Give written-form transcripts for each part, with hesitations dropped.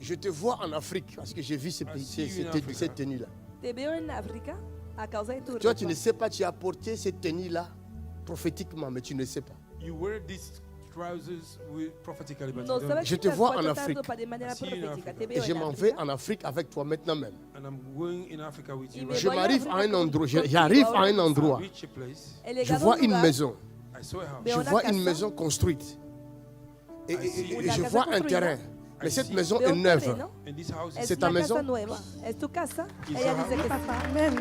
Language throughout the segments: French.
Je te vois en Afrique parce que j'ai vu cette tenue-là. Te veo en África a causa de tu Toi, tu ropa. ne sais pas, tu as porté cette tenue-là prophétiquement, mais tu ne sais pas. You wear these trousers prophetically, but No you don't. sabes Je que te te vois has en puesto Afrique. ropa de manera I see you in profética. Africa. Te Et veo je en m'en vais África. en Afrique avec toi maintenant même. And I'm going in Africa with you. Y me Right Je voy a m'arrive à un África endroit, contigo j'arrive à un ahora. endroit. I reach a place. He Je llegado a vois un une lugar, maison. I saw a house. Je veo una vois une casa, maison construite. Et Una je casa vois un construida. terrain. Mais cette maison veo est un neuve. terreno. And this house Es is C'est ta una maison? casa nueva. Es tu casa. Is Ella her dice que house? sí. Amén.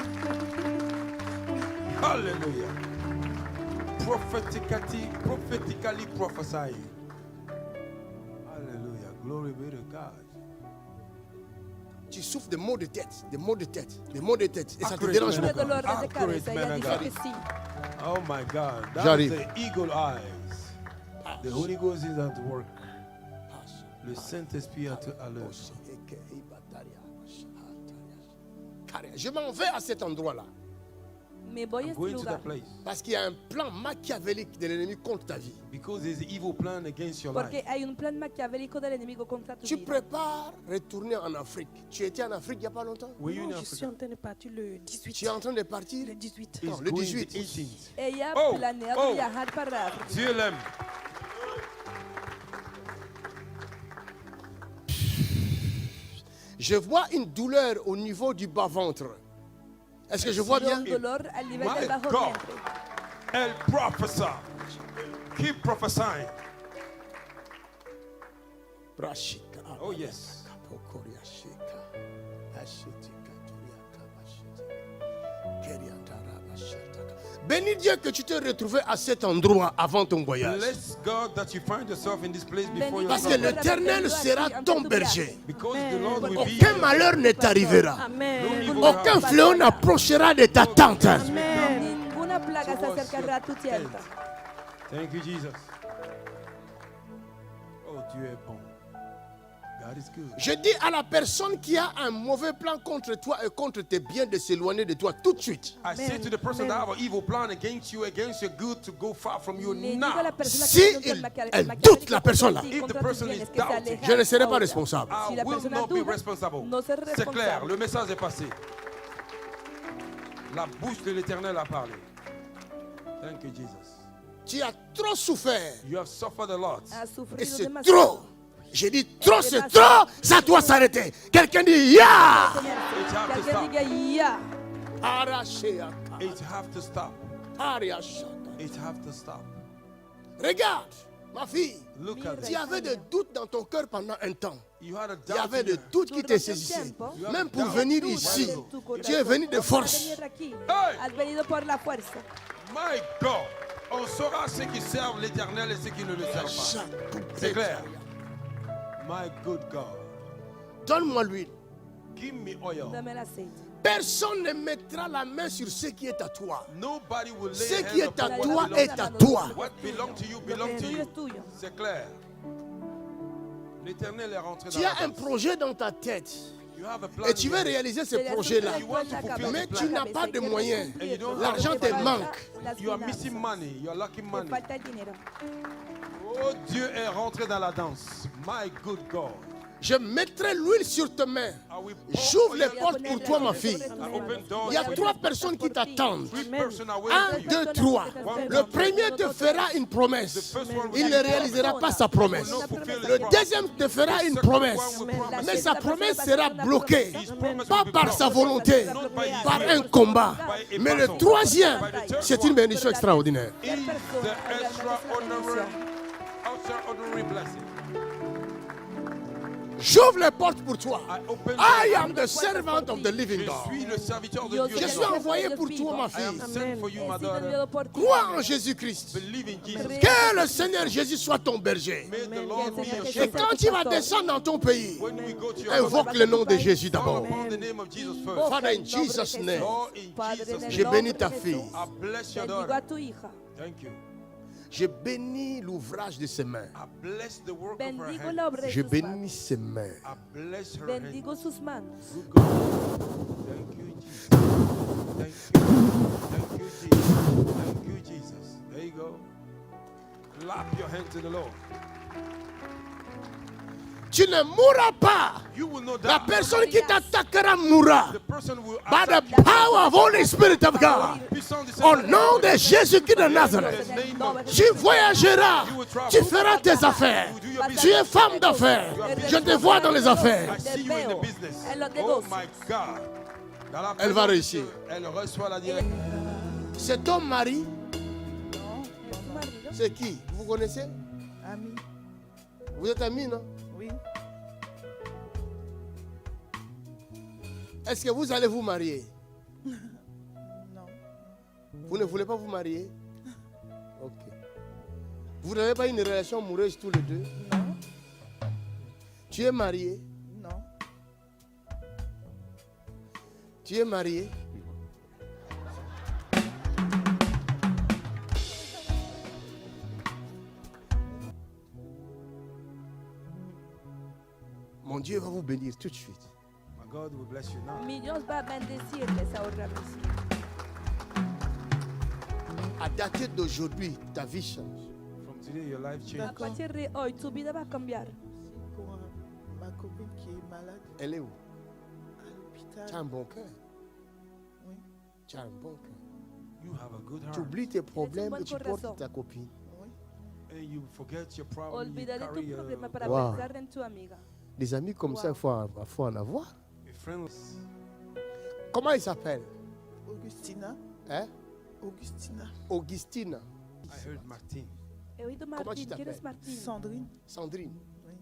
hallelujah. Prophetically prophesying. Hallelujah. Glory be to God. Tu souffres de maux de tête, des maux de tête, des maux de tête. Et ça te Accurate dérange man pas. of Dolor God. de cabeza. Ella Man of dice God. que sí. Oh my God. That's J'arrive. the eagle eyes. The Holy Ghost is at work. Le Saint-Esprit est à l'œuvre. Je m'en vais à cet endroit-là. Me voy a I'm este going to lugar. that place Parce qu'il y a un plan machiavélique de l'ennemi contre ta vie. because there's an evil plan against your life. Porque hay un plan maquiavélico del enemigo contra tu Tu vida. prépares retourner en Afrique. Tu étais en Afrique il n'y a pas longtemps? Were you in Non, je suis Africa? en train de partir le 18. Tu es en train de partir? Le 18. He's Non, le going 18. the 18th. Ella Oh, planea oh. viajar para África. Dieu l'aime. Je vois une douleur au niveau du bas-ventre. Est-ce que je vois bien? Un dolor al nivel My del bajo God. vientre. Elle prophesy. Keep prophesying. Oh yes. Bénis Dieu que tu t'es retrouvé à cet endroit avant ton voyage. Bless God that you find yourself in this place before your Parce que travel. l'Éternel sera ton berger. Because the Lord will be Aucun your malheur ne t'arrivera. Amen. Aucun fléau n'approchera de ta tente. Amen. Ninguna plaga se acercará a tu tienda. Thank you, Jesus. Oh, Dieu est bon. God is good. Je dis à la personne qui a un mauvais plan contre toi et contre tes biens de s'éloigner de toi tout de suite. I say to the person that have an evil plan against your good, to go far from you Le digo a now. la persona Si que tiene un elle plan doute, maquiavélico la personne là, contra ti, if contra the tus person bienes, is que se doubting, aleja je ne serai pas ahora. responsable. I Si la will persona not be duda, responsible. no ser C'est clair, responsable. le message est passé. La bouche de l'Éternel a parlé. Thank you, Jesus. Tu as trop souffert. You have suffered a lot. Ha Et sufrido c'est demasiado. trop. J'ai dit trop, c'est trop. Ça doit s'arrêter. Quelqu'un dit ya. It have Que to stop. alguien diga ya. Arachéaka, It have to stop. ariachaka. It have to stop. Regarde, ma fille. Look at Tu it. avais des doutes dans ton cœur pendant un temps. You had a Il y doubt avait in des your- doutes qui te saisissaient. Même pour venir ici, tu es venu de force. Venir aquí. Hey! Has venido por la fuerza. My God, on saura ceux qui servent l'Éternel et ceux qui ne le servent pas. C'est clair. My good God, Donne-moi l'huile. give me oil. Dame el aceite. Personne ne mettra la main sur ce qui est à toi. Nobody will lay Ce a qui hand est à upon toi what belongs est to à you. toi. What belongs to you Lo belongs que to es tuyo you. es tuyo. C'est clair. L'Éternel est rentré dans Tu la as un danse. projet dans ta tête You have a plan et tu in veux your head. réaliser ce Querías projet-là. cumplir el plan en la cabeza, Mais tu n'as pas de quieres moyens. cumplir, And you don't L'argent te te falta manque. las You are finanzas. missing money. You are lacking Te money. falta el dinero. Oh, Dieu est rentré dans la danse. My good God. Je mettrai l'huile sur tes mains. I will J'ouvre pour les you. portes pour toi, ma fille. I open doors Il y a for you. 3 personnes qui t'attendent. Three persons are 1, waiting for you. 2, 3. Le premier te fera une promesse. Il ne réalisera pas sa promesse. Le deuxième te fera une promesse. Mais sa promesse sera bloquée. Pas par sa volonté, par un combat. Mais le troisième, c'est une bénédiction extraordinaire. Is the extraordinary blessing. J'ouvre les portes pour toi. I open I doors. am the servant of the living Je God. suis le serviteur de Yo Dieu. Je suis envoyé pour Vivo. toi, ma I am fille. sent for you, He my sido daughter. enviado por ti. Crois en Jésus-Christ. Believe in Jesus. Que le Seigneur Jésus soit ton berger. May the Amen. Lord be your Et Et shepherd. quand tu vas descendre dans ton pays, When we go to your invoque le nom de Jésus call d'abord. upon the name of Jesus first. Invoca Father, el in nombre de Jesus' Jesús. name. Lord, in Padre, Jesus' en el name. Je nombre bénis de ta Jesús. fille. I bless your Bendigo a daughter. tu hija. Thank you. Je bénis l'ouvrage de ses mains. I bless the work of her Bendigo hands. la obra de Je sus bénis manos. ses mains. I bless her hands. Bendigo sus manos. Good God. Thank you, Jesus. Thank you. Thank you, Jesus. Thank you, Jesus. There you go. Clap your hands to the Lord. Tu ne mourras pas. You will not La die. personne qui t'attaquera mourra. The person will By the attack you. power of Holy Spirit of God. Puissant du Au Saint-Esprit. nom de Jésus-Christ de Nazareth. Tu voyageras. Tu feras tes affaires. Tu es femme d'affaires. Je te vois dans les affaires. I see you in the business. En los Oh negocios. my God. Dans la Elle va présence de réussir. Dieu, elle reçoit la direction. C'est ton mari. ¿Es tu marido? C'est qui? Vous connaissez? Ami. Vous êtes amis, non? Oui. Est-ce que vous allez vous marier? Non. Vous ne voulez pas vous marier? Ok. Vous n'avez pas une relation amoureuse tous les deux? Non. Tu es marié? Non. Tu es marié? Mon Dieu va vous bénir tout de suite. My God will bless you now. Mi Dios va a bendecirles ahora mismo. À dater d'aujourd'hui, ta vie change. From today, your life A changes. partir de hoy, tu vida va a cambiar. C'est pour ma copine qui est malade Elle est où? à l'hôpital. Tu as un bon cœur. Oui. Tu as un bon cœur. You have a good Tu heart. oublies tes problèmes bon et tu corazón. portes ta copine. Oui. And you forget your problem. You Olvida de carry tu problema para Wow. pensar en tu amiga. Des amis comme ça, il faut en avoir. a friend. Comment il s'appelle? Augustina. Hein? Augustina. Augustina. I heard Martin. He oído ¿Cómo Martín. te ¿Quién es llamas? Martín? Sandrine. Sandrine. Oui.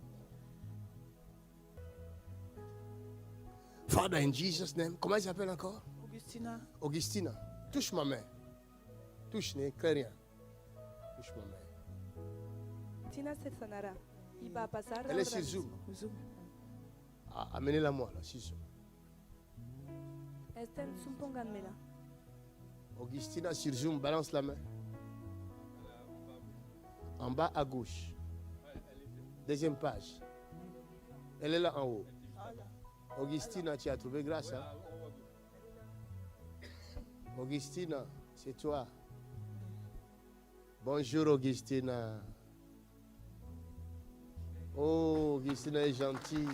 Father, in Jesus' name. Comment il s'appelle encore? Augustina. Augustina. Touche ma main. Touche, n'écris rien. Touche ma main. Tina se sanará. Y va a pasar Elle est ahora sur mismo. Zoom. Zoom. Ah, amenez-la moi, là, sur Zoom. Está en Zoom, pónganmela. Augustina sur Zoom, balance la main. En bas à gauche. Deuxième page. Elle est là en haut. Augustina, tu as trouvé grâce, hein? Augustina, c'est toi. Bonjour, Augustina. Oh, Augustina est gentille.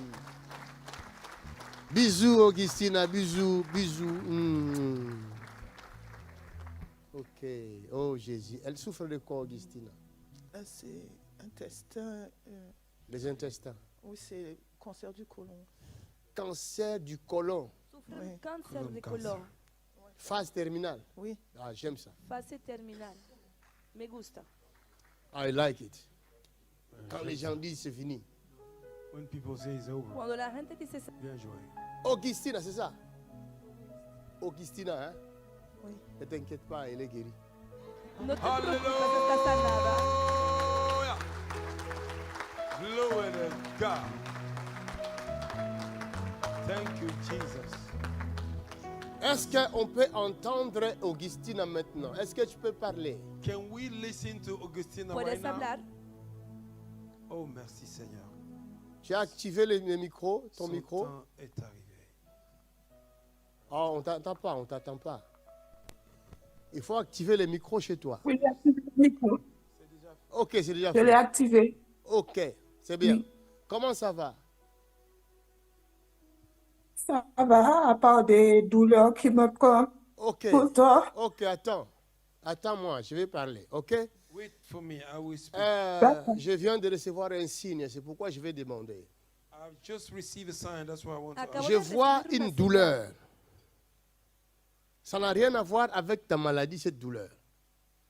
Bisous, Augustina, bisous, bisous. Ok. Oh, Jésus. Elle souffre de quoi, Augustina? C'est intestin. Les intestins. Oui, c'est cancer du côlon. Cancer du côlon. Sufre Oui. un cáncer Colon de cancer. colon. Phase terminale. Oui. Ah, j'aime ça. Fase terminal. Me gusta. I like it. Quand les gens disent c'est fini. When people say it's over, Cuando la gente dice bien joué. Augustina, c'est ça? Augustina, hein? Oui. Ne t'inquiète pas, elle est guérie. no te preocupes, está sanada. Hallelujah. Glory to God. Thank you, Jesus. Est-ce qu'on peut entendre Augustina maintenant? Est-ce que tu peux parler? Can we listen to Augustina right ¿Puedes now? hablar? Oh, merci Seigneur. Tu as activé le micro, ton Son micro? temps est arrivé. Oh, on t'entend pas, on t'attend pas. Il faut activer le micro chez toi. Oui, j'ai activé le micro. Ok, c'est déjà Je l'ai fait. activé. Ok, c'est bien. Oui. Comment ça va? Ça va, à part des douleurs qui me prennent Ok, tout le temps. ok, attends. Attends-moi, je vais parler, ok? Wait for me, I will speak. D'accord. Je viens de recevoir un signe, c'est pourquoi je vais demander. I've just received a sign, that's why I want to Acabo ask. Je de vois recibir une una douleur. Ça n'a rien à voir avec ta maladie, cette douleur.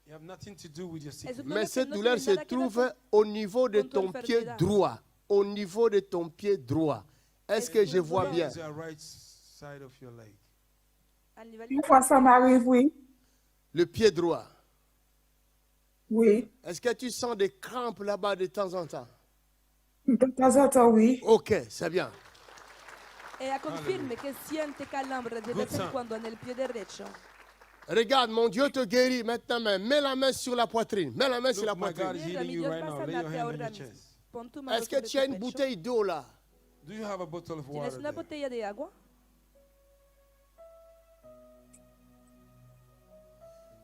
You have nothing to do with your Es sickness. un Mais problema que cette no douleur tiene se nada que ver trouve au niveau de con tu ton pied enfermedad. droit. Au niveau de ton pied droit. Est-ce que je vois bien? It's the right side of your leg. al nivel Une fois, ça m'arrive, oui. Le pied droit. Oui. Est-ce que tu sens des crampes là-bas de temps en temps? De temps en temps, oui. Ok, c'est bien. Ella confirme que siente calambres de Good vez en sign. cuando en el pie derecho. Regarde, mon Dieu te guérit maintenant même. Mets la main sur la poitrine. Mets la main sur la Look, my God poitrine. is Mira, healing mi you Dios right va a now. Lay your sanarte hand on ahora your mismo. chest. Pon tu mano Est-ce que sobre tu as tu une pecho. bouteille d'eau là? Do you have a bottle of ¿Tienes water una there? botella de agua?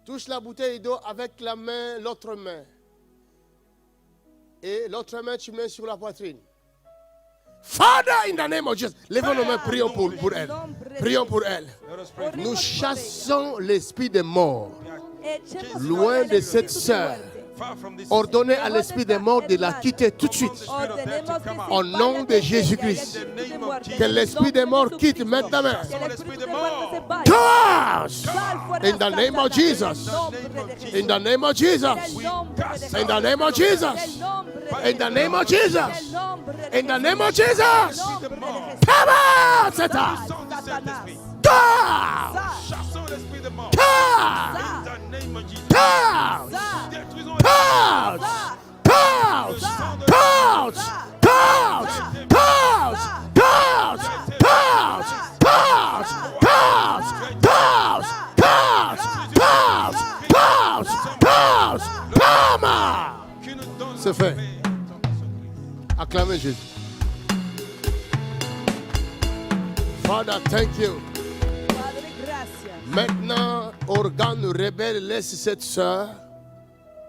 Touche la bouteille d'eau avec la main, l'autre main. Et l'autre main, tu mets sur la poitrine. Father, in the name of Jesus. Lèvons nos mains, prions pour elle. Prions pour elle. Let us pray. Nous chassons l'esprit des morts. Echemos Loin fuera de el cette espíritu de sœur. muerte. Far from this Ordonnez à l'esprit des morts de la quitter tout de suite. Ordenemos que se Au nom vaya de de ella, Jésus-Christ. el espíritu de muerte. Que En el l'esprit nombre des de morts quitte Jesucristo. maintenant. Que el espíritu de muerte se vaya. Cause! Sal fuera, In the name of Satanás, Jesus. en el nombre de Jesús. In the name of En Jesus. el nombre de Jesús. In the name of Jesus. En el nombre de In the Jesús. name of En Jesus. el nombre de In the Jesús. name of En Jesus. el nombre de Jesús. Come out, Satan. Satanás. Go! Sal. Chassons l'esprit de mort. Go! In the name of Jesus. Go! Sal. Détruisons Go! Go! Go! Go! Go! Go! qui nous donne C'est fait. Acclamez Jésus. Father, thank you. Padre, gracias. Maintenant, organe rebelle, laisse cette sœur.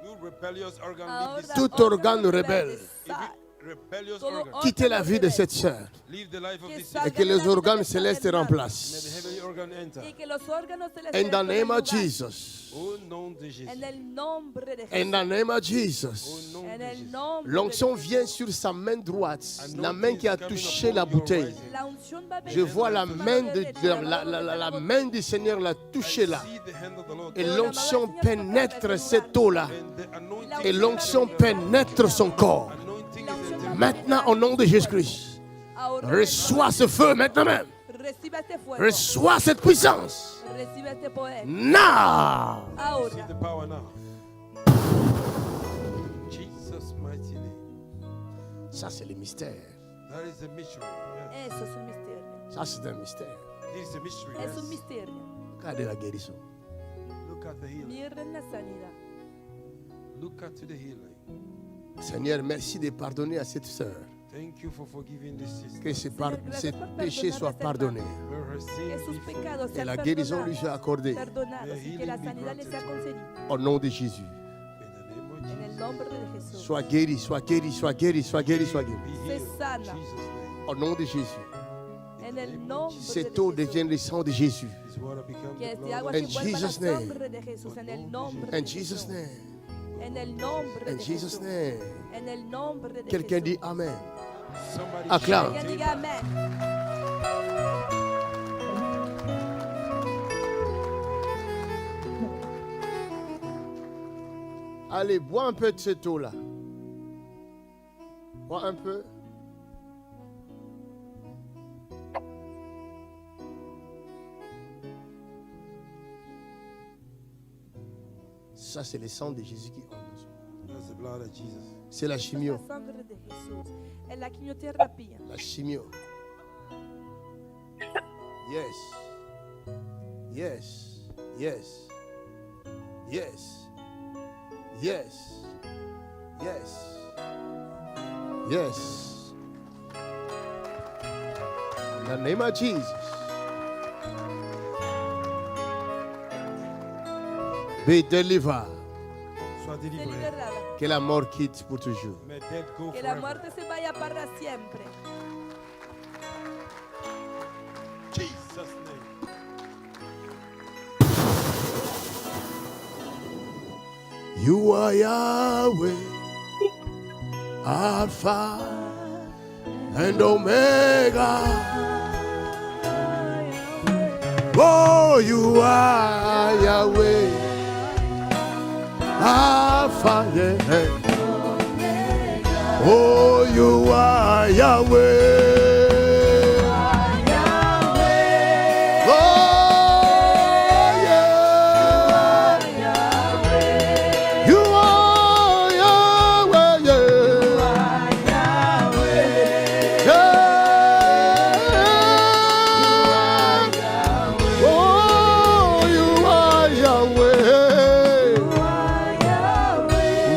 You rebellious organ, Ahora, leave this Tout organe rebelle. sal. rebellious Todo organ. Quittez la vie de cette sœur. Leave the life of this salga Et que de la les vida organes de esta célestes hermana. May the remplacent. heavenly organ enter. Y que los órganos In celestiales the name tomen of lugar. Jesus. Au nom de Jésus. En el nombre de In Jesús. the name of Au Jesus. nom En de el Jésus. nombre L'onction de Jesús. vient sur sa main droite, la main qui a touché la bouteille. La unción va a venir Je vois la sobre su main, mano de, derecha, la main du Seigneur la toucher là. See the hand of the Lord. Et l'onction pénètre cette eau là. And the anointing, Et l'onction pénètre son corps. anointing is entering. Maintenant, au nom de Jésus-Christ, Ahora, reçois ce feu maintenant même. reciba este fuego. Reçois cette puissance. Reciba este poder. Now. See Ahora. the power now. Jesus' mighty name. Ça, c'est le mystère. That is the mystery. Yes. Eso es un misterio. Ça, c'est un mystère. This is a mystery. Es un Yes. misterio. Regardez la guérison. Look at the healing. Miren la sanidad. Look at the healing. Seigneur, merci de pardonner à cette sœur. Thank you for forgiving this Que sister. ses péchés soient pardonnés. May her Que sin sus be pecados Et sean la guérison lui perdonados, soit accordée. perdonados y que la sanidad le sea concedida. Au nom de Jésus. in the name of En el Jesus. nombre de Jesús. Sois guéri, sois guéri, sois guéri, sois guéri, sois guéri. Be Se healed. In sana. Jesus' name. Au nom de Jésus. En el nombre de Cette eau Jesús. devient le sang de Jésus. This water become Que the este blood agua of se In vuelva la Jesus' name. sangre de Jesús. En el nombre de In Jesus' Jesús. name. En el nombre In de Jesus' Jesús. name. En el nombre de Quelqu'un dit Jesús. Amen. Somebody Acclame. Alguien diga amén. Allez, bois un peu de cette eau-là. Bois un peu. Ça, c'est le sang de Jésus qui entre. That's the blood of Jesus. C'est la chimio. La sangre de Jesús. En la quimioterapia. La chimio. Yes. Yes. Yes. Yes. Yes. Yes. Yes. In the name of Jesus. Be delivered. Sois Sé délivré. liberada. Que la mort quitte pour toujours. May death go Que la forever. muerte se vaya para siempre. Jesus' name. You are Yahweh, Alpha and Omega. Oh, you are Yahweh, Alpha, yeah. Oh, you are Yahweh. Oh, yeah. You are Yahweh, yeah. Yeah. Oh, you are Yahweh.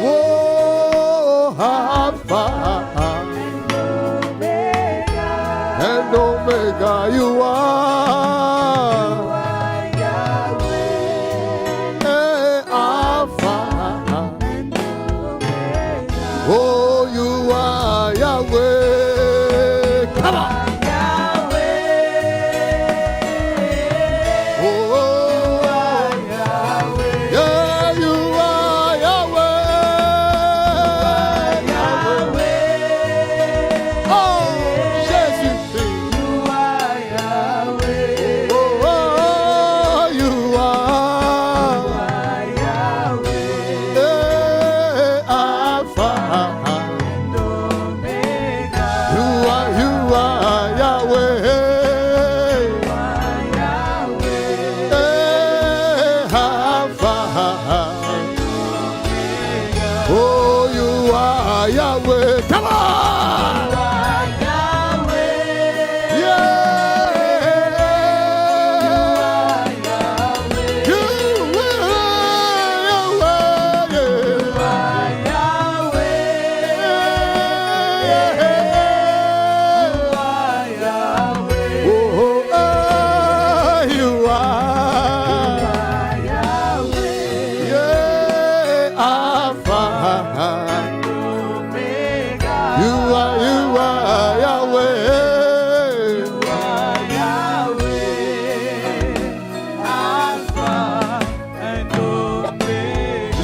Oh, Alpha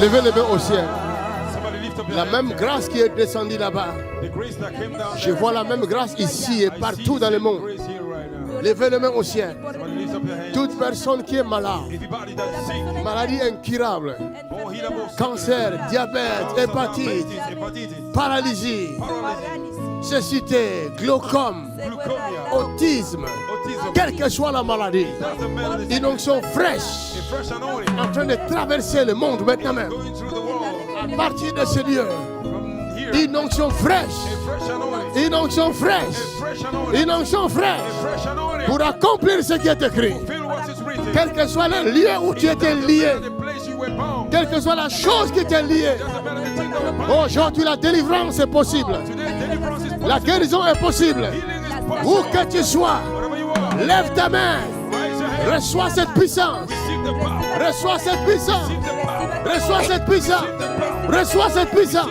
Levez les mains au ciel. Somebody lift up your La hands. même grâce qui est descendue là-bas. The grace that came down Je there. vois la même grâce ici et I see partout the dans le same monde. grace here right now. Levez les mains au ciel. Somebody lift up your hands. Toute personne qui est malade, Everybody that's sick. maladie incurable, Oh, heal us. cancer, diabète, hépatite, Hepatitis. paralysie, Paralysis. cécité, glaucome, Leukemia. autisme, Autism. quelle que soit la maladie, Doesn't matter. The une onction a fraîche fresh anointing. en train de traverser le monde maintenant même. Going through the world. À partir de ce lieu, From here. une onction fraîche, A fresh anointing. une onction fraîche, A fresh anointing. une onction fraîche A fresh anointing. pour accomplir ce qui est écrit. Feel what is written. Quel que soit le lieu où tu étais lié, The place you were bound. quelle que soit la chose qui était liée, Doesn't matter the thing that were bound. aujourd'hui la délivrance est possible. Today, deliverance is possible. La guérison est possible. Healing is possible. Où que tu sois, Wherever you are. lève ta main. Raise your hand. Reçois cette puissance. Receive the power. Reçois cette puissance. Receive the power. Reçois cette puissance. Reçois cette puissance.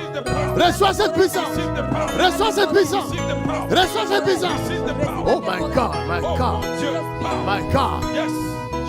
Reçois cette puissance. Receive the power. Reçois cette puissance. Receive the power. Reçois cette puissance. Receive the power. Oh my God, my Oh, God, Dieu. Power. my God. Yes.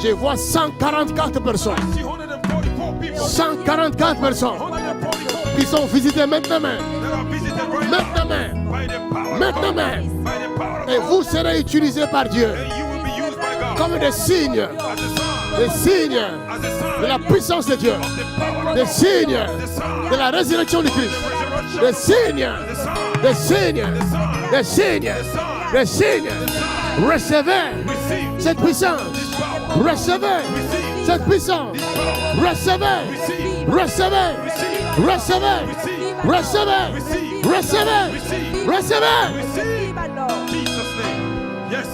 Je vois 144 personnes. I see 144 people. 144 personnes 144 qui sont visitées maintenant même. that are visited right Maintenant now même. by the power of Maintenant God. même. By the power of Et God. vous serez utilisés par Dieu And you will be used by God comme des signes. as a sign. Des signes As a sign de la puissance de Dieu. of the power of Des God. signes The sign. de la résurrection du Christ. Resurrection. Des signes. The sign. Des signes. Des signes. Des signes. Recevez Receive cette puissance. this power. Recevez cette puissance. Recevez. Recevez. Recevez. Recevez. Recevez. Recevez. Jesus' name. Yes.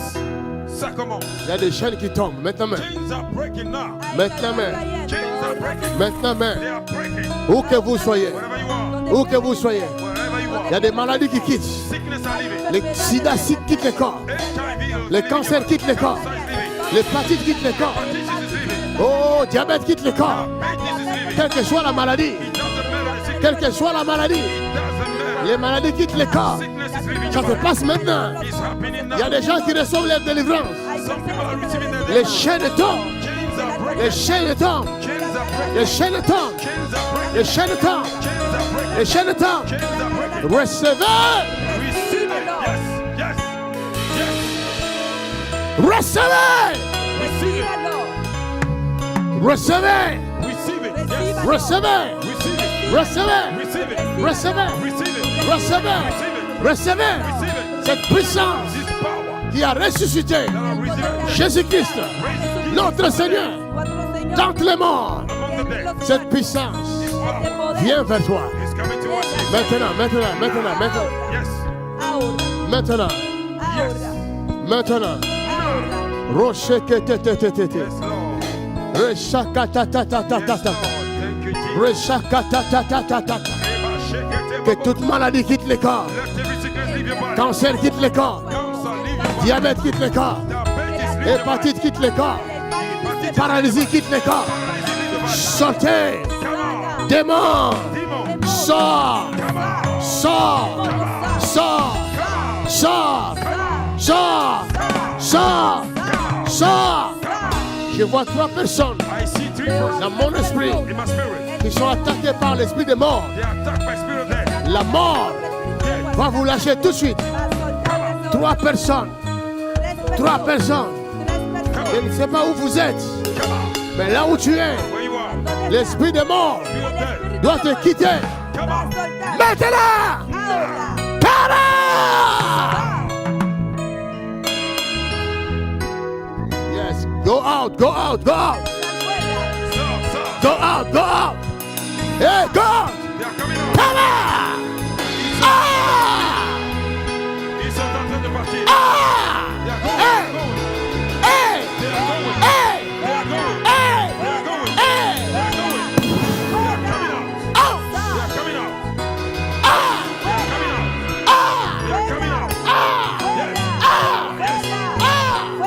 Ça commence. Il y a des chaînes qui tombent. Maintenant même. Chains are breaking now. Maintenant même. Chains are breaking. Maintenant They même. are breaking. Où que vous soyez. Wherever you are. Où que vous soyez. Wherever you Il y a are. des maladies qui quittent. Sickness are leaving. Les sida quittent le corps. HIV Les cancers quittent le corps. is leaving. L'hépatite quitte le corps. Disease is leaving. Oh, diabète quitte le corps. Disease is leaving. Quelle que soit la maladie. Doesn't matter the sickness. Quelle que soit la maladie. Doesn't matter. Les maladies quittent le corps. Sickness is leaving. Ça se passe maintenant. It's happening now. Il y a des gens qui reçoivent leur délivrance. Some people are receiving their Les deliverance. chaînes tombent. Chains are breaking. Les chaînes tombent. Chains are breaking. Les chaînes tombent. Chains are breaking. Les chaînes tombent. Chains are breaking. Les chaînes tombent. Chains are breaking. Recevez. Receive it. Yes. Yes. Yes. Recevez. Receive it. Recevez. Receive it. Yes. Recevez. Receive it. Recevez. Receive it. Recevez. Receive it. Recevez. Recevez. Receive it. Cette puissance This power qui a ressuscité that are resurrected. Jésus-Christ, Raised notre Seigneur, d'entre les morts. among the dead. Cette puissance This power vient vers toi. is coming towards you. Maintenant, maintenant, maintenant, maintenant, Yes. maintenant, maintenant. Rocher que te te te te te. Yes, Lord. Reshaka ta ta ta ta ta Yes, ta. Lord. Thank you, Jesus. Reshaka ta ta ta ta ta. Que toute maladie quitte le corps. Let every sickness leave your body. Cancer quitte le corps. Cancer leave your body. Diabète quitte le corps. Diabetes leave your body. Hépatite quitte le corps. Hepatitis Paralysie quitte le corps. leave your body. Sortez. Come on. Démon. Demon. Sors. Come on. Sors. Sors. Sors. Sors. Sors. Sors. Je vois 3 personnes I see 3 persons dans mon esprit in my spirit. qui sont attaquées par l'esprit de mort. They are attacked by spirit of death. La mort va vous lâcher tout de suite. 3 personnes. 3 personnes. Je ne sais pas où vous êtes, Come on. mais là où tu es, Where you are. l'esprit de mort Spirit of death. doit te quitter. Come on. Maintenant! Para! Yes, go out, go out, go out, Stop. go out, go out. Hey, go! They are coming out. Para! Ah! Ils sont en train de partir. Ah! They are going. Hey! Hey! They are going. Hey! They are going. Hey! They are going. Hey! They are going. They are coming out. Out! They are coming out. Ah! They are coming out. Ah! They are coming out. Ah! Yes. Ah! Yes.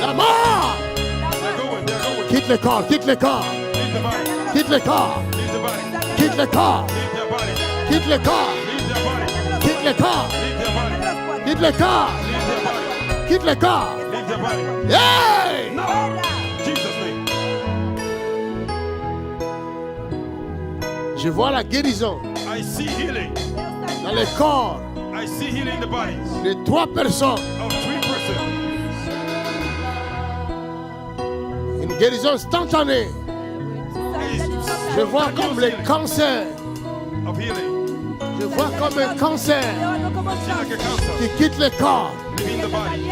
La mort! They're going. They're going. Quitte le corps, quitte le corps, Leave the body. quitte le corps, Leave the body. quitte le corps, Leave their body. quitte le corps, Leave their body. quitte le corps, Leave their body. quitte le corps, Leave their body. quitte le corps, Leave their body. Hey! Now, Fuera. Jesus' name. Je vois la guérison I see healing. dans les corps I see healing in the bodies de 3 personnes. of 3 persons. Une guérison instantanée. Je vois comme les cancers. Of healing. Je vois comme un cancer See like a cancer qui quitte le corps. leaving the body.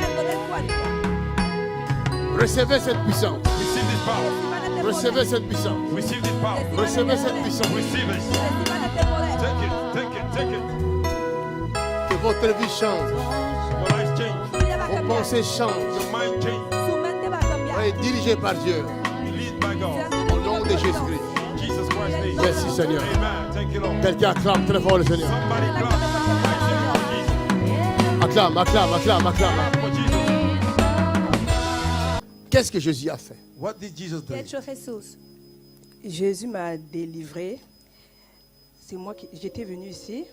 Recevez cette puissance. Receive this power. Recevez cette puissance. Receive this power. Recevez cette puissance. Receive it. Take it. Take it. Take it. Que votre vie change. Your life change. Vos pensées changent. Your mind change. Soyez dirigés par Dieu. You lead by God. Au nom de Jésus-Christ. In Jesus Christ's name. Merci Seigneur. Amen. Thank you, Lord. Quelqu'un acclame très fort le Seigneur. Somebody clap. Acclame, acclame, acclame, acclame. Clap for Jesus. Qu'est-ce que Jésus a fait? What did Jesus do? ¿Qué ha hecho Jesús? Jésus m'a délivré. C'est moi qui j'étais venue ici.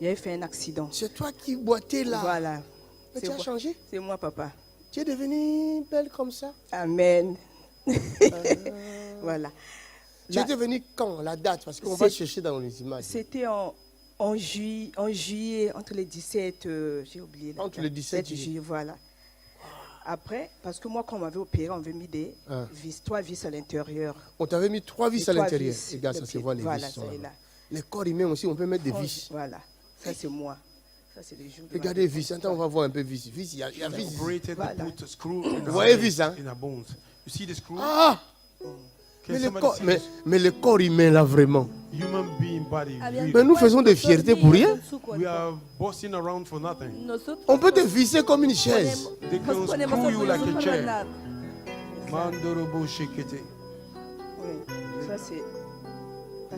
J'avais fait un accident. C'est toi qui boitais là. Voilà. Mais C'est tu as moi. changé? C'est moi, papa. Tu es devenue belle comme ça? Amen. Voilà. Tu Là, es devenue quand? La date? Parce qu'on va C'est- chercher dans les images. C'était en juillet, entre les 17, j'ai oublié. la Entre date. les 17 juillet, voilà. Après, parce que moi, quand on m'avait opéré, on m'avait mis des Ah. vis, 3 vis à l'intérieur. On t'avait mis 3 vis Les à 3 l'intérieur. vis, Regarde, ça le se pied. voit les Voilà, vis. sont ça est là-bas. là. Les corps humains aussi, on peut mettre des vis. Voilà. Ça, c'est moi. Ça, c'est les jours de ma Regardez vie. vis. Attends, on va voir un peu vis. Vis, il y a vis. Operated Voilà. to put a screw in Vous voyez her vis, hein? in her bones. You see the screw? Ah! Can Mais le, somebody corps, see mais, this? mais le corps humain là vraiment. Human being body. Mais nous faisons des fiertés pour rien. We are bossing around for nothing. On peut te visser comme une chaise. They can screw you like a chair. Mandorobo shekete. Oui. Ça,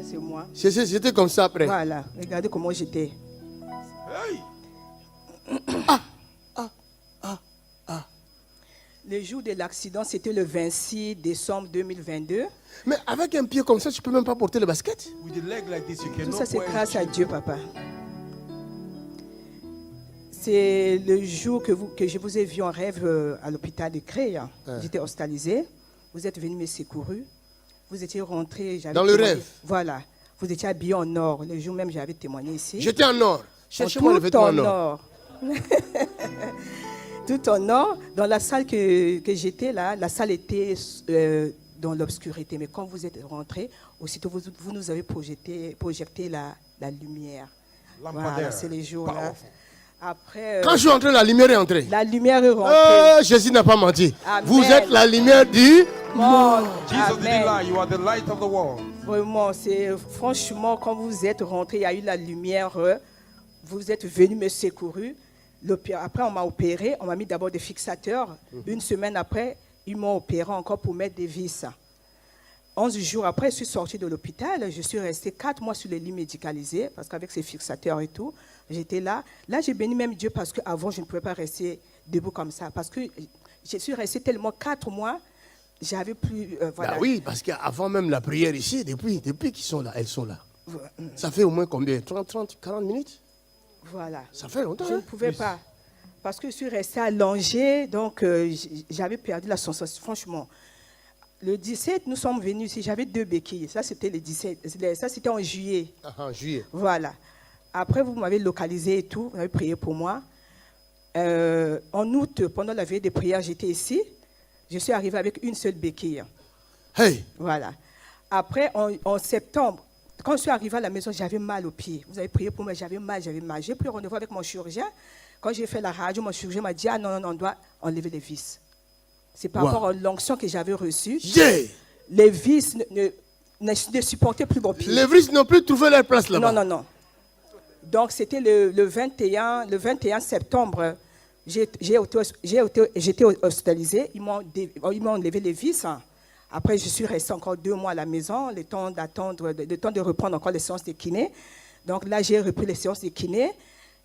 c'est moi. C'était comme ça après. Voilà. Regardez comment j'étais. Hey! Le jour de l'accident, c'était le 26 décembre 2022. Mais avec un pied comme ça, tu peux même pas porter le basket. With a leg like this, you Tout cannot ça, c'est wear grâce à Dieu, papa. C'est le jour que je vous ai vu en rêve à l'hôpital de Créa. J'étais hospitalisée. Vous êtes venu me secourir. Vous étiez rentré. Dans le rêve. Voilà. Vous étiez habillé en or. Le jour même, j'avais témoigné ici. J'étais en or. Cherchez-moi le Tout vêtement en en or. or. Tout en or. Dans la salle que j'étais là, la salle était dans l'obscurité. Mais quand vous êtes rentré, aussitôt vous nous avez projeté la lumière. Lampadaire. Voilà, c'est les jours là. Powerful. Après, Quand je suis entré, la lumière est entrée. la lumière est rentrée. Jésus n'a pas menti. Amen. Vous êtes la lumière du Monde. Jesus didn't Amen. lie. You are the light of the world. Vraiment, c'est franchement, quand vous êtes rentré, il y a eu la lumière. Vous êtes venu me secourir. Après, on m'a opéré. On m'a mis d'abord des fixateurs. Une semaine après, ils m'ont opéré encore pour mettre des vis. 11 jours après, je suis sortie de l'hôpital. Je suis restée 4 mois sur les lits médicalisés parce qu'avec ces fixateurs et tout, j'étais là. Là, j'ai béni même Dieu parce qu'avant, je ne pouvais pas rester debout comme ça. Parce que je suis restée tellement 4 mois, j'avais plus... voilà. Bah oui, parce qu'avant même la prière ici, depuis qu'ils sont là, elles sont là. Ça fait au moins combien? 30, 40 minutes? Voilà. Ça fait longtemps. Je ne hein? pouvais pas. Parce que je suis restée allongée, donc j'avais perdu la sensation. Franchement, le 17, nous sommes venus ici, j'avais 2 béquilles. Ça, c'était le 17. Ça, c'était en juillet. En juillet. Voilà. Après, vous m'avez localisé et tout, vous avez prié pour moi. En août, pendant la veille des prières, j'étais ici. Je suis arrivée avec une seule béquille. Hey! Voilà. Après, en septembre, quand je suis arrivée à la maison, j'avais mal aux pieds. Vous avez prié pour moi, j'avais mal. J'ai pris rendez-vous avec mon chirurgien. Quand j'ai fait la radio, mon chirurgien m'a dit, ah non, on doit enlever les vis. C'est par Wow. rapport à l'onction que j'avais reçue. Yeah! Les vis ne supportaient plus mon pied. Les vis n'ont plus trouvé leur place là-bas. Non. Donc, c'était le 21 septembre. J'étais hospitalisée. Ils m'ont enlevé les vis. Après, je suis restée encore 2 mois à la maison, le temps de reprendre encore les séances de kiné. Donc là, j'ai repris les séances de kiné.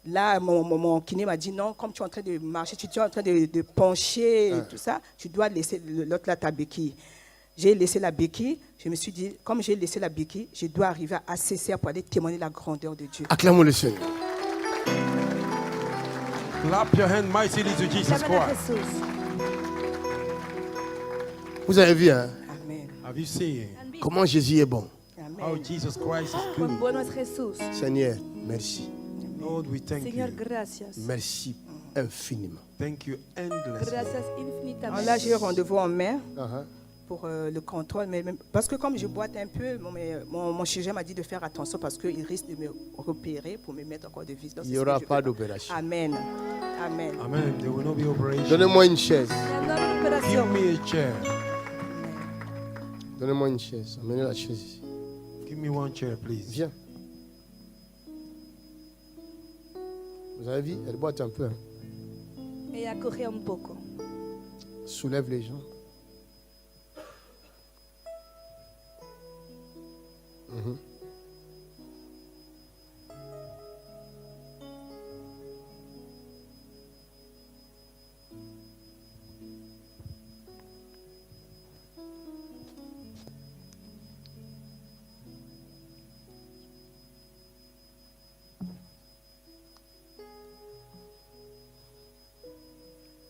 Là, mon kiné m'a dit non, comme tu es en train de marcher, tu es en train de pencher et tout ça, tu dois laisser l'autre là, ta béquille. J'ai laissé la béquille. Je me suis dit, comme j'ai laissé la béquille, je dois arriver à cesser pour aller témoigner la grandeur de Dieu. Acclamons le Seigneur. Clap your hand mightily to Jesus Llamen a Christ. Jesús. Vous avez vu, hein? Amen. Have you seen Comment Jésus est bon. how Jesus Christ is Cuán good? bueno es Jesús. Seigneur, merci. Lord, we thank Señor, you. gracias. Merci infiniment. Thank you endlessly. Gracias Alors infinitamente. là, j'ai rendez-vous en mai Uh-huh. pour le contrôle. Parce que comme je boite un peu, mon chirurgien m'a dit de faire attention parce qu'il risque de me repérer pour me mettre encore de vis. Donc, Il n'y c'est ce aura que je pas fais. d'opération. Amen. Amen. Amen. There will not be operation. Donnez-moi une chaise. No hay Give operación. me a chair. Donnez-moi une chaise. Amenez la chaise ici. Give me one chair, please. Viens. Vous avez vu? Elle boite un peu. Hein. Ella coge un poco. Soulève les jambes. Mhm.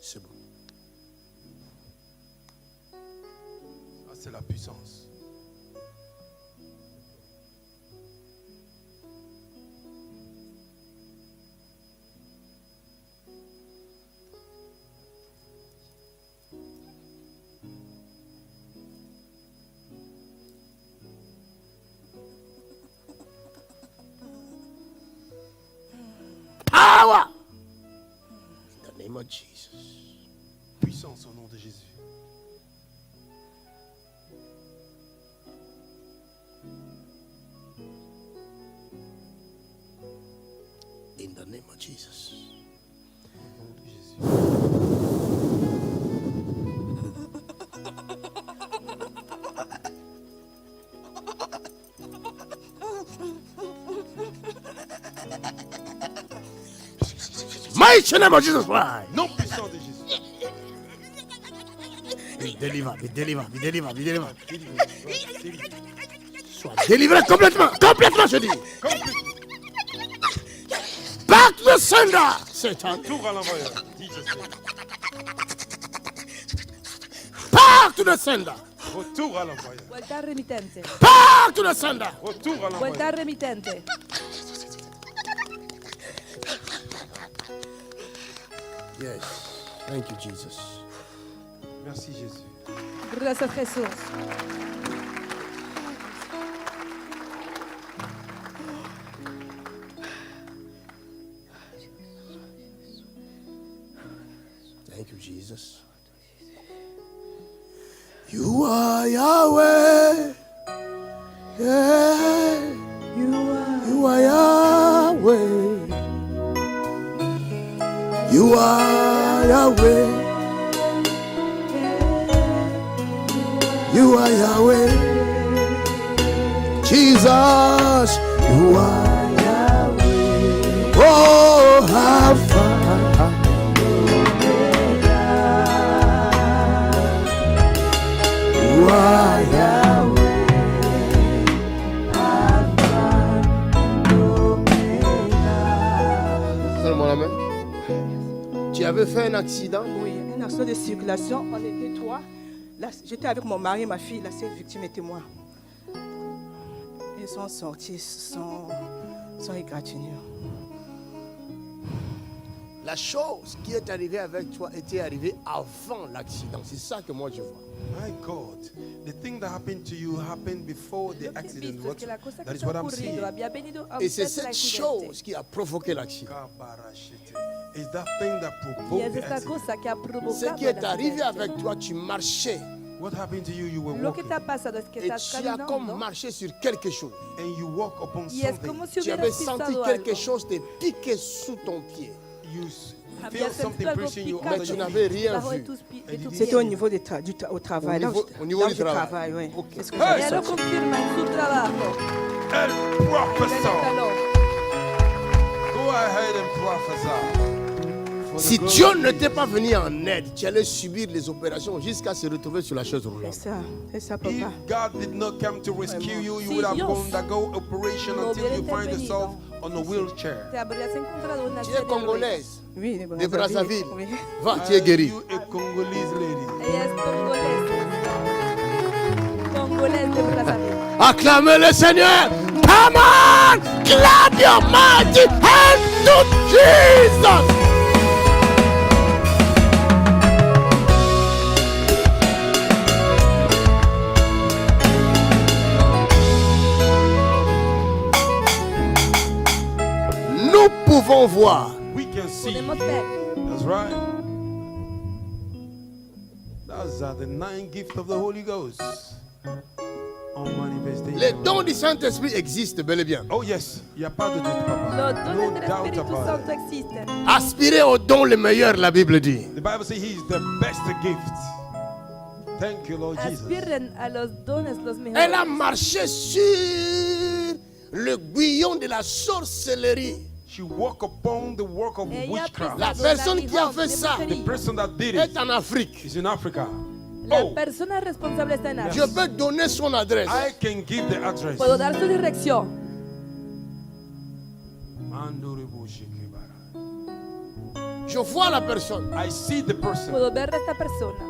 C'est bon. Ça, c'est la puissance. Power! In the name of Jesus. Puissance au nom de Jésus. In the name of Jesus. Au nom de Jésus. Mighty name of Jesus Christ. Nom puissant de Jésus. Be delivered, be delivered, be delivered, be delivered. Sois délivré complètement, complètement, je dis. Back to the sender, Satan. Tour à l'envoyeur. Jesus. Back to the sender. Retour à l'envoyeur. Vuelta al remitente. Back to the sender. Retour à Vuelta l'envoyeur. al remitente. Yes. Thank you, Jesus. Merci Jésus. Gracias Jesús. Thank you, Jesus. You are Yahweh. Yeah. You are Yahweh. You are Yahweh. You are Yahweh. Jesus, you are Yahweh. Oh, Alpha. You are Yahweh. Donne-moi la main. Tu avais fait un accident? Oui, un accident de circulation. On était trois. Là, j'étais avec mon mari et ma fille. La seule victime était moi. Ils sont sortis sans égratignure. La chose qui est arrivée avec toi était arrivée avant l'accident. C'est ça que moi je vois. My God, the thing that happened to you happened before the Lo que he accident. visto es que la cosa That que is te ha what I'm seeing. ocurrido había venido Et c'est antes del cette accidente. chose qui a provoqué l'accident. Kabarashite. Is that thing that Y provoked es the esta accident? cosa que ha Ce provocado qui el est arrivé accidente. avec toi, tu marchais What happened to you? You were Lo que walking te ha pasado es que et estás tu as comme caminando marché sur quelque chose. and you walk upon y es something. como si Tu hubieras avais senti pisado quelque algo. chose te piquer sous ton pied. You Había feel something sentido algo pushing you picando Mais tu under your n'avais feet. rien debajo de vu. tus de tu C'était pied. au niveau au travail. Au Là niveau- où au niveau là du où je travail. travaille, oui. Ok. C'est ce que Hey! j'ai Ella lo senti. confirma en su trabajo. Elle prophesy. Go ahead and prophesy. For the Si glory Dieu of ne Jesus. t'est pas venu en aide, tu allais subir les opérations jusqu'à se retrouver sur la chaise roulante. C'est ça, If papa. God did not come to rescue you, you Si would have Dios undergo operation no until hubiera you find intervenido, yourself on a wheelchair. te habrías encontrado una Tu serie es de congolaise. Oui, De Brazzaville. Oui. Va, tu es guérie. You a Congolese lady. ruedas. Ella es congolesa. Congolés de Brazzaville. Acclamez le Seigneur. Come on! Clap your mighty hands to Jesus! Nous pouvons voir. We can see. Podemos ver. That's right. Those are the 9 gifts of the Holy Ghost. On manifestation. Les dons du Saint-Esprit existent bel et bien. Oh yes, il n'y a pas de doute, papa. Los dones No del doubt Espíritu about Santo it. existen. Aspirez aux dons les meilleurs, la Bible dit. The Bible says He is the best gift. Thank you, Lord Jesus. Aspiren a los dones los Elle a mejores. marché sur le guillon de la sorcellerie. She walked upon the work of Ella witchcraft. La pisado personne qui a aguijón fait de ça The brujería. person that did est it en Afrique. is in Africa. La Oh, persona responsable está en Je África. peux donner son adresse. I can give the address. Puedo dar su dirección. Je vois la personne. I see the person. Puedo ver a esta persona.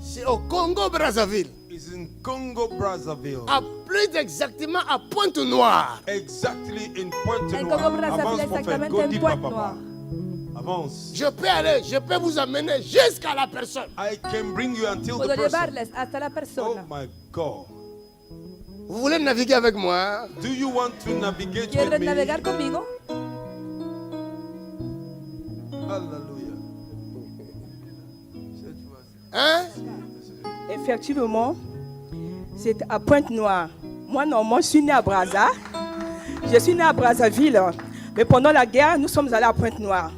C'est au Congo-Brazzaville. It's in Congo, Brazzaville. À plus exactement à Pointe-Noire. Exactly in Pointe En Noire. Congo Brazzaville, Avance, prophète. exactamente Go en deeper, Pointe papa. Noire. Avance. Je peux aller, je peux vous amener jusqu'à la personne. I can bring you until Puedo the person. llevarles hasta la Oh persona. my God. Vous voulez naviguer avec moi? Do you want to navigate with ¿Quieres me? navegar conmigo? Hallelujah. Hein? Effectivement, c'est à Pointe-Noire. Moi, normalement, je suis né à Brazza. Je suis né à Brazzaville. Mais pendant la guerre, nous sommes allés à Pointe-Noire.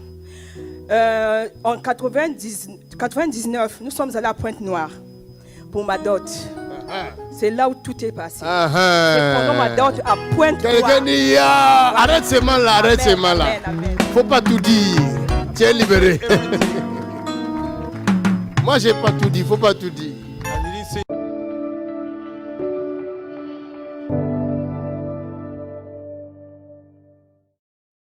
En 99, nous sommes allés à Pointe-Noire pour ma dot. C'est là où tout est passé. C'est pendant ma dot à Quelqu'un Pointe-Noire. dit, ah, arrête ces mains là, arrête ces mains là. Amen, amen. Faut pas tout dire. Tu es libéré. Moi, j'ai pas tout dit, faut pas tout dire.